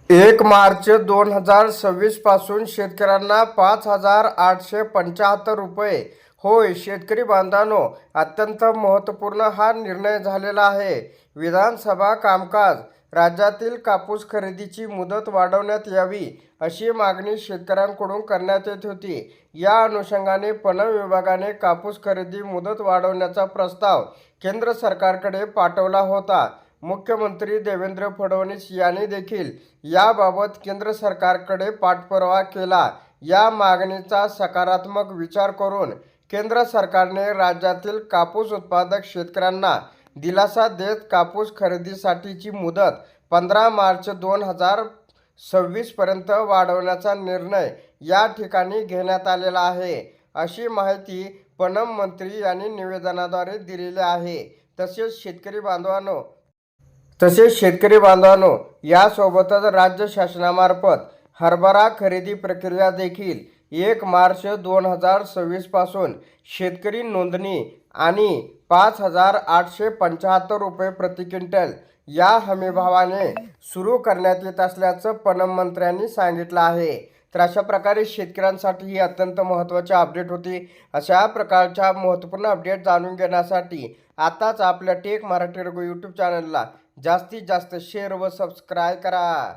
1 मार्च 2026 पासून शेतकऱ्यांना 5,875 रुपये. होय शेतकरी बांधवांनो, अत्यंत महत्त्वपूर्ण हा निर्णय झालेला आहे. विधानसभा कामकाज. राज्यातील कापूस खरेदीची मुदत वाढवण्यात यावी अशी मागणी शेतकऱ्यांकडून करण्यात येत होती. या अनुषंगाने पणन विभागाने कापूस खरेदी मुदत वाढवण्याचा प्रस्ताव केंद्र सरकारकडे पाठवला होता. मुख्यमंत्री देवेंद्र फडणवीस यांनी देखील याबाबत केंद्र सरकारकडे पाठपुरावा केला. या मागणीचा सकारात्मक विचार करून केंद्र सरकारने राज्यातील कापूस उत्पादक शेतकऱ्यांना दिलासा देत कापूस खरेदीसाठीची मुदत 15 मार्च 2026 पर्यंत वाढवण्याचा निर्णय या ठिकाणी घेण्यात आलेला आहे, अशी माहिती पणन मंत्री यांनी निवेदनाद्वारे दिलेली आहे. तसेच शेतकरी बांधवांनो, यासोबतच राज्य शासनामार्फत हरभरा खरेदी प्रक्रिया देखील 1 मार्च 2026 पासून शेतकरी नोंदणी आणि 5,875 रुपये प्रति क्विंटल या हमीभावाने सुरू करण्यात येत असल्याचं पणन मंत्र्यांनी सांगितलं आहे. तर अशा प्रकारे शेतकऱ्यांसाठी ही अत्यंत महत्त्वाची अपडेट होती. अशा प्रकारच्या महत्त्वपूर्ण अपडेट जाणून घेण्यासाठी आताच आपल्या टेक मराठी रघु यूट्यूब चॅनलला जास्तीत जास्त शेअर व सबस्क्राईब करा.